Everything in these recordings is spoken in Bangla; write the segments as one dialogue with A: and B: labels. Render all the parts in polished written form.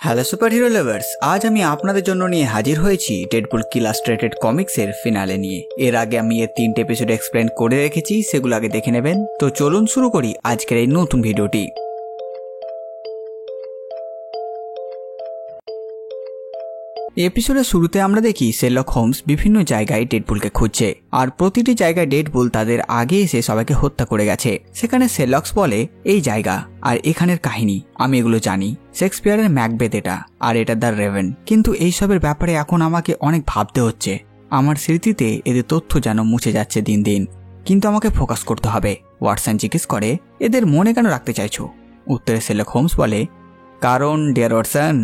A: হ্যালো সুপার হিরো লাভার্স, আজ আমি আপনাদের জন্য নিয়ে হাজির হয়েছি ডেডপুল ইলাস্ট্রেটেড কমিক্সের ফিনালে নিয়ে। এর আগে আমি এর 3টে এপিসোড এক্সপ্লেন করে রেখেছি, সেগুলো আগে দেখে নেবেন। তো চলুন শুরু করি আজকের এই নতুন ভিডিওটি। এপিসোডের শুরুতে আমরা দেখি শেরলক হোমস বিভিন্ন জায়গায় ডেডপুলকে খুঁজছে, আর প্রতিটি জায়গায় ডেডপুল তাদের আগে এসে সবাইকে হত্যা করে গেছে। সেখানে শেরলক বলে এই জায়গা আর এখানের কাহিনী আমি এগুলো জানি, শেক্সপিয়ারের ম্যাকবেথ এটা, আর এটা দ্য রেভেন। কিন্তু এইসবের ব্যাপারে এখন আমাকে অনেক ভাবতে হচ্ছে। আমার স্মৃতিতে এদের তথ্য যেন মুছে যাচ্ছে দিন দিন, কিন্তু আমাকে ফোকাস করতে হবে। ওয়াটসন জিজ্ঞেস করে এদের মনে কেন রাখতে চাইছো? উত্তরে শেরলক হোমস বলে কারণ ডিয়ার ওয়াটসন,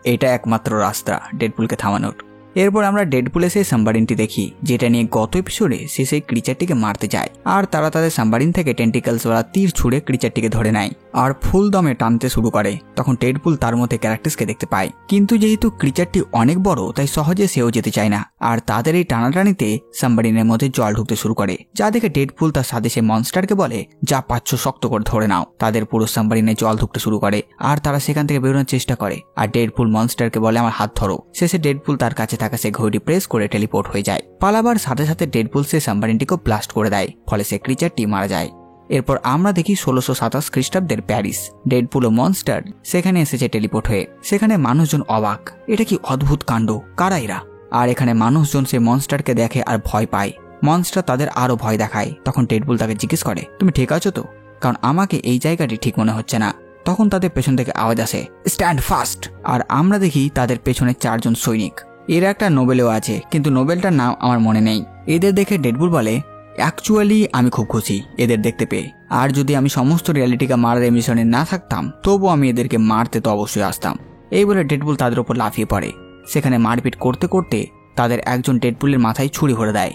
A: এটা একমাত্র রাস্তা ডেডপুলকে থামানোর। এরপর আমরা ডেডপুলে সেই সাবমারিনটি দেখি, যেটা নিয়ে গত এপিসোডে সে সেই ক্রিচারটিকে মারতে যায়, আর তারা তাদের সাবমারিন থেকে টেন্টিকলস ওয়ালা তীর ছুঁড়ে ক্রিচারটিকে ধরে নেয় আর ফুল দমে টানতে শুরু করে। তখন ডেডপুল তার মধ্যে ক্যারেক্টার্সকে দেখতে পায়, কিন্তু যেহেতু ক্রিচারটি অনেক বড় তাই সহজে সেও যেতে চায় না, আর তাদের এই টানাটানিতে সাবমারিনের মধ্যে জল ঢুকতে শুরু করে। যা দেখে ডেডপুল তার সাথে সে মনস্টারকে বলে যা পাচ্ছ শক্ত করে ধরে নাও। তাদের পুরো সাবমারিনে জল ঢুকতে শুরু করে আর তারা সেখান থেকে বেরোনোর চেষ্টা করে, আর ডেডপুল মনস্টারকে বলে আমার হাত ধরো। শেষে ডেডপুল তার কাছে থাকা সে ঘড়িটি প্রেস করে টেলিপোর্ট হয়ে যায়। পালাবার সাথে সাথে ডেডপুল সে সাবমারিনটিকে ব্লাস্ট করে দেয়, ফলে সে ক্রিচারটি মারা যায়। এরপর আমরা দেখি 1627 খ্রিস্টাব্দের প্যারিস। ডেডপুল ও মনস্টার সেখানে এসেছে টেলিপোর্ট হয়ে। সেখানে মানুষজন অবাক, এটা কি অদ্ভুত কাণ্ড, কারা এরা? আর এখানে মানুষজন সেই মনস্টারকে দেখে আর ভয় পায়। মনস্টার তাদের আরো ভয় দেখায়। তখন ডেডপুল তাকে জিজ্ঞেস করে তুমি ঠিক আছো তো, কারণ আমাকে এই জায়গাটি ঠিক মনে হচ্ছে না। তখন তাদের পেছন থেকে আওয়াজ আসে স্ট্যান্ড ফাস্ট, আর আমরা দেখি তাদের পেছনে 4 জন সৈনিক। এর একটা নোবেলও আছে, কিন্তু নোবেলটার নাম আমার মনে নেই। এদের দেখে ডেডপুল বলে অ্যাকচুয়ালি আমি খুব খুশি এদের দেখতে পেয়ে, আর যদি আমি সমস্ত রিয়ালিটিকে মারার এমিশনে না থাকতাম তবুও আমি এদেরকে মারতে তো অবশ্যই আসতাম। এই বলে ডেডপুল তাদের উপর লাফিয়ে পড়ে। সেখানে মারপিট করতে করতে তাদের একজন ডেডপুলের মাথায় ছুরি ভরে দেয়,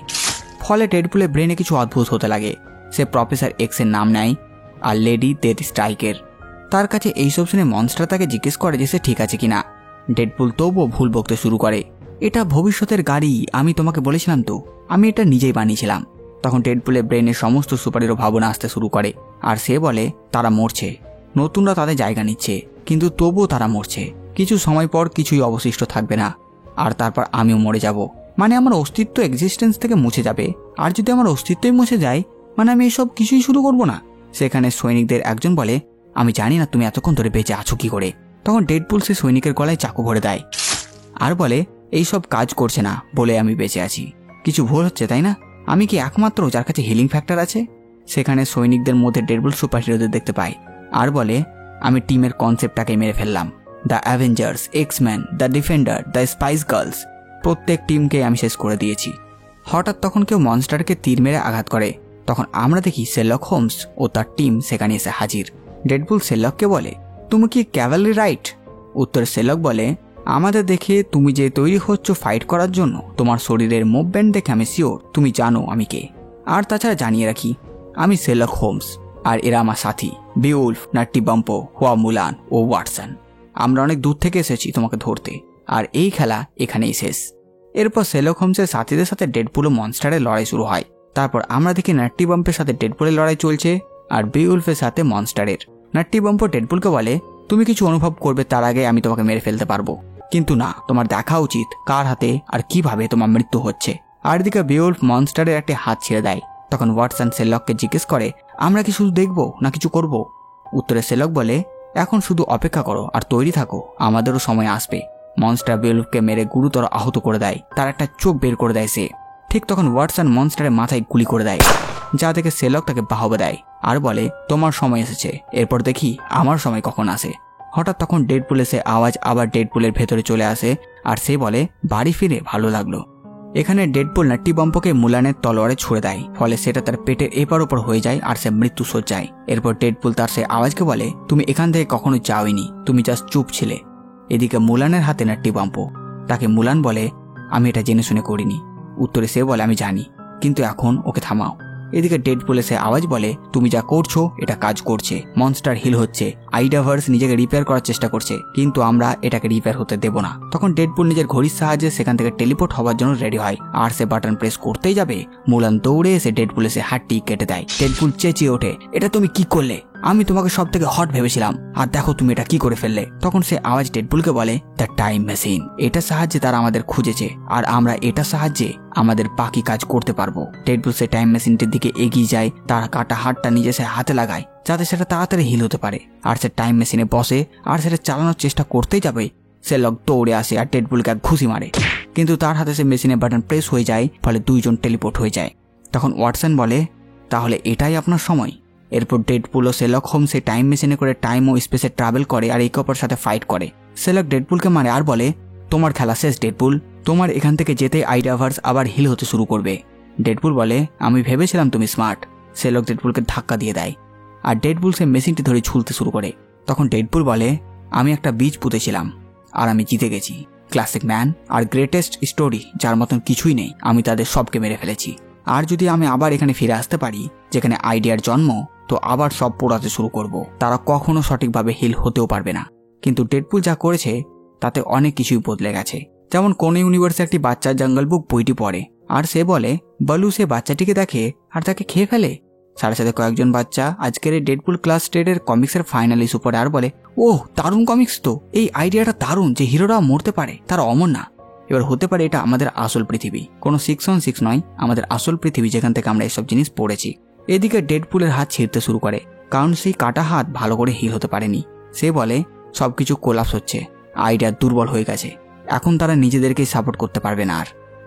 A: ফলে ডেডপুলের ব্রেনে কিছু অদ্ভুত হতে লাগে। সে প্রফেসর এক্সের নাম নেয় আর লেডি ডেথ স্ট্রাইকের। তার কাছে এইসব শুনে মনস্টার তাকে জিজ্ঞেস করে যে সে ঠিক আছে কিনা। ডেডপুল তবুও ভুল বকতে শুরু করে, এটা ভবিষ্যতের গাড়ি, আমি তোমাকে বলেছিলাম তো, আমি এটা নিজেই বানিয়েছিলাম। তখন ডেডপুলের ব্রেনে সমস্ত সুপারহিরো ভাবনা আসতে শুরু করে, আর সে বলে তারা মরছে, নতুনরা তাদের জায়গা নিচ্ছে, কিন্তু তবুও তারা মরছে। কিছু সময় পর কিছুই অবশিষ্ট থাকবে না, আর তারপর আমিও মরে যাব। মানে আমার অস্তিত্ব এক্সিস্টেন্স থেকে মুছে যাবে, আর যদি আমার অস্তিত্বই মুছে যায় মানে আমি এসব কিছুই শুরু করব না। সেখানে সৈনিকদের একজন বলে আমি জানি না তুমি এতক্ষণ ধরে বেঁচে আছো কি করে। তখন ডেডপুল সে সৈনিকের গলায় চাকু ভরে দেয় আর বলে এইসব কাজ করছে না বলে আমি বেঁচে আছি। কিছু ভুল হচ্ছে তাই না? আমি কি একমাত্র যার কাছে হিলিং ফ্যাক্টর আছে? সেখানে সৈনিকদের মধ্যে ডেডপুল সুপার হিরোদের দেখতে পায় আর বলে আমি টিমের কনসেপ্টটাকে মেরে ফেললাম। The Avengers, X-Men, the defender, the spice girls, প্রত্যেক টিমকে আমি শেষ করে দিয়েছি। হঠাৎ তখন কেউ মনস্টারকে তীর মেরে আঘাত করে। তখন আমরা দেখি শেরলক হোমস ও তার টিম সেখানে এসে হাজির। ডেডপুল শেরলককে বলে তুমি কি ক্যাভালরি রাইট? উত্তরে শেরলক বলে আমাদের দেখে তুমি যে তৈরি হচ্ছ ফাইট করার জন্য, তোমার শরীরের মুভমেন্ট দেখে আমি শিওর তুমি জানো আমি কে। আর তাছাড়া জানিয়ে রাখি আমি শেরলক হোমস, আর এরা আমার সাথী বিউলফ, নাট্টি বাম্পো, হুয়া মুলান ও ওয়াটসন। আমরা অনেক দূর থেকে এসেছি তোমাকে ধরতে, আর এই খেলা এখানেই শেষ। এরপর শেরলক হোমসের সাথীদের সাথে ডেডপুল ও মনস্টারের লড়াই শুরু হয়। তারপর আমরা দেখি নাট্টি বাম্পের সাথে ডেডপুলের লড়াই চলছে, আর বিউলফের সাথে মনস্টারের। নাট্টি বাম্পো ডেডপুলকে বলে তুমি কিছু অনুভব করবে তার আগে আমি তোমাকে মেরে ফেলতে পারবো, কিন্তু না, তোমার দেখা উচিত কার হাতে আর কিভাবে তোমার মৃত্যু হচ্ছে। আর দিকে বিউলফ মনস্টারের একটা হাত ছেড়ে দেয়। তখন ওয়াটসন শেরলককে জিজ্ঞেস করে আমরা কি শুধু দেখবো না কিছু করব? উত্তরে শেরলক বলে এখন শুধু অপেক্ষা করো আর তৈরি থাকো, আমাদেরও সময় আসবে। মনস্টার বিউলফকে মেরে গুরুতর আহত করে দেয়, তার একটা চোখ বের করে দেয় সে। ঠিক তখন ওয়াটসন মনস্টারের মাথায় গুলি করে দেয়, যা দেখে শেরলক তাকে বাহবা দেয় আর বলে তোমার সময় এসেছে, এরপর দেখি আমার সময় কখন আসে। হঠাৎ তখন ডেডপুল এসে আওয়াজ আবার ডেডপুলের ভেতরে চলে আসে, আর সে বলে বাড়ি ফিরে ভালো লাগলো। এখানে ডেডপুল নাট্টি বাম্পোকে মুলানের তলোয়ারে ছুড়ে দেয়, ফলে সেটা তার পেটের এপার ওপর হয়ে যায় আর সে মৃত্যু সজ্জায়। এরপর ডেডপুল তার সে আওয়াজকে বলে তুমি এখান থেকে কখনো যাওনি, তুমি জাস্ট চুপ ছিলে। এদিকে মুলানের হাতে নাট্টি বাম্পো, তাকে মুলান বলে আমি এটা জেনে শুনে করিনি। উত্তরে সে বলে আমি জানি, কিন্তু এখন ওকে থামাও। এদিকে ডেডপুল এসে আওয়াজ বলে তুমি যা করছো এটা কাজ করছে, মনস্টার হিল হচ্ছে আইডাভার্স নিজেকে রিপেয়ার করার চেষ্টা করছে, কিন্তু আমরা এটাকে রিপেয়ার হতে দেব না। তখন ডেডপুল নিজের ঘড়ির সাহায্যে সেখান থেকে টেলিপোর্ট হওয়ার জন্য রেডি হয়, আর সে বাটন প্রেস করতেই যাবে, মুলান দৌড়ে এসে ডেডপুল এসে হাতটি কেটে দেয়। ডেডপুল চেঁচিয়ে ওঠে, এটা তুমি কি করলে? আমি তোমাকে সব থেকে হট ভেবেছিলাম, আর দেখো তুমি এটা কি করে ফেললে। তখন সে আওয়াজ ডেডপুলকে বলে, দ্য টাইম মেশিন। এটার সাহায্যে তারা আমাদের খুঁজেছে, আর আমরা এটার সাহায্যে আমাদের বাকি কাজ করতে পারবো। ডেডপুল সে টাইম মেশিনটির দিকে এগিয়ে যায়, তার কাটা হাতটা নিজে সে হাতে লাগায় যাতে সেটা তাড়াতাড়ি হিল হতে পারে। আর সে টাইম মেশিনে বসে আর সেটা চালানোর চেষ্টা করতেই যাবে, শেরলক দৌড়ে আসে আর ডেডপুলকে এক ঘুষি মারে, কিন্তু তার হাতে সে মেশিনের বাটন প্রেস হয়ে যায়, ফলে দুইজন টেলিপোর্ট হয়ে যায়। তখন ওয়াটসন বলে, তাহলে এটাই আপনার সময়। এরপর ডেডপুল ও শেরলক হোমস সেই টাইম মেশিনে করে টাইম ও স্পেসে ট্রাভেল করে আর একে অপরের সাথে ফাইট করে। শেরলক ডেডপুলকে মারে আর বলে, তোমার খেলা শেষ ডেডপুল, তোমার এখান থেকে যেতেই আইডাভার্স আবার হিল হতে শুরু করবে। ডেডপুল বলে, আমি ভেবেছিলাম তুমি স্মার্ট। শেরলক ডেডপুলকে ধাক্কা দিয়ে দেয় আর ডেডপুল সে মেশিনটি ধরে ঝুলতে শুরু করে। তখন ডেডপুল বলে, আমি একটা বীজ পুঁতেছিলাম আর আমি জিতে গেছি। ক্লাসিক ম্যান আর গ্রেটেস্ট স্টোরি যার মতন কিছুই নেই, আমি তাদের সবকে মেরে ফেলেছি। আর যদি আমি আবার এখানে ফিরে আসতে পারি যেখানে আইডিয়ার জন্ম, তো আবার সব পোড়াতে শুরু করব। তারা কখনো সঠিকভাবে হিল হতেও পারবে না। কিন্তু ডেডপুল যা করেছে তাতে অনেক কিছুই বদলে গেছে। যেমন কোন ইউনিভার্সে একটি বাচ্চার জঙ্গল বুক বইটি পড়ে আর সে বলে বলু সে বাচ্চাটিকে দেখে আর তাকে খেয়ে ফেলে। সাথে সাথে কয়েকজন বাচ্চা আজকের এই ডেডপুল ক্লাস 10 এর কমিক্সের ফাইনাল ইস্যু পড়ে আর বলে, ওহ দারুণ কমিক্স তো, এই আইডিয়াটা দারুণ যে হিরোরা মরতে পারে, তারা অমর না। এবার হতে পারে এটা আমাদের আসল পৃথিবী, কোনো 616 নয়, আমাদের আসল পৃথিবী যেখান থেকে আমরা এসব জিনিস পড়েছি। এদিকে ডেডপুলের হাত ছিঁড়তে শুরু করে, কারণ সেই কাটা হাত ভালো করে হিল হতে পারেনি। সে বলে সবকিছু কোলাপস হচ্ছে, আইডিয়া দুর্বল হয়ে গেছে, এখন তারা নিজেদেরকেই সাপোর্ট করতে পারবে না।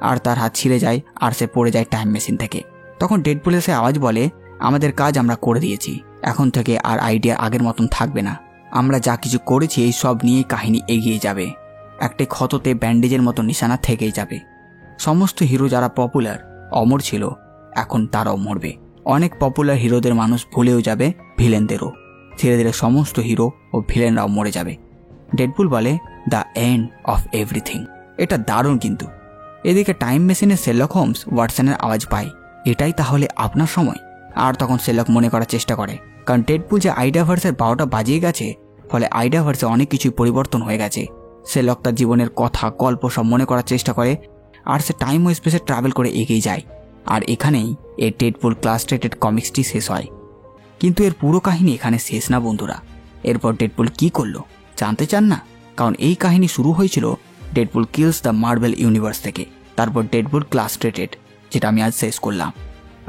A: আর তার হাত ছিঁড়ে যায় আর সে পড়ে যায় টাইম মেশিন থেকে। তখন ডেডপুলের সে আওয়াজ বলে, আমাদের কাজ আমরা করে দিয়েছি, এখন থেকে আর আইডিয়া আগের মতন থাকবে না। আমরা যা কিছু করেছি এই সব নিয়ে কাহিনী এগিয়ে যাবে, একটি ক্ষততে ব্যান্ডেজের মতো নিশানা থেকেই যাবে। সমস্ত হিরো যারা পপুলার অমর ছিল এখন তারাও মরবে। অনেক পপুলার হিরোদের মানুষ ভুলেও যাবে ভিলেনদেরও। ধীরে ধীরে সমস্ত হিরো ও ভিলেনরাও মরে যাবে। ডেডপুল বলে, দ্য এন্ড অফ এভরিথিং। এটা দারুণ কিন্তু। এদিকে টাইম মেশিনে শেরলক হোমস ওয়াটসনের আওয়াজ পায়, এটাই তাহলে আপনার সময়। আর তখন শেরলক মনে করার চেষ্টা করে, কারণ ডেডপুল যে আইডাভার্সের 12টা বাজিয়ে গেছে, ফলে আইডাভার্সে অনেক কিছুই পরিবর্তন হয়ে গেছে। শেরলক তার জীবনের কথা গল্প সব মনে করার চেষ্টা করে আর সে টাইম ও স্পেসে ট্রাভেল করে এগিয়ে যায়। আর এখানেই এই ডেডপুল ক্লাস 10 কমিক্সটি শেষ হয়। কিন্তু এর পুরো কাহিনী এখানে শেষ না বন্ধুরা। এরপর ডেডপুল কি করলো জানতে চান না? কারণ এই কাহিনী শুরু হয়েছিল Deadpool kills the marble universe থেকে, তারপর ডেডপুল ক্লাস 10, যেটা আমি আজ শেষ করলাম।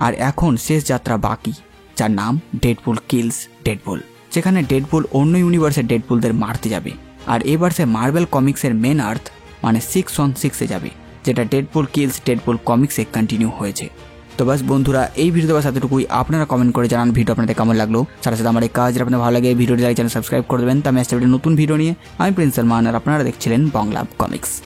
A: আর এখন শেষ যাত্রা বাকি, যার নাম ডেডপুল কিলস ডেডপুল, যেখানে ডেডপুল অন্য ইউনিভার্সের ডেডপুলদের মারতে যাবে। আর এবার সে মার্বেল কমিক্সের মেন আর্থ মানে 616-এ যাবে, যেটা ডেডপুল কিলস ডেডপুল কমিক্সে কন্টিনিউ হয়েছে। তো বাস বন্ধুরা, এই ভিডিও দেওয়া সাথেটুকুই। আপনারা কমেন্ট করে জানান ভিডিও আপনাদের কেমন লাগলো। সাথে সাথে আমার এই কাজ আপনাদের ভালো লাগে ভিডিওটি লাইক চ্যানেল সাবস্ক্রাইব করে দেবেন। তো আমি আসতে নতুন ভিডিও নিয়ে। আমি প্রিন্স সালমান আর আপনারা দেখছিলেন বাংলা কমিক্স।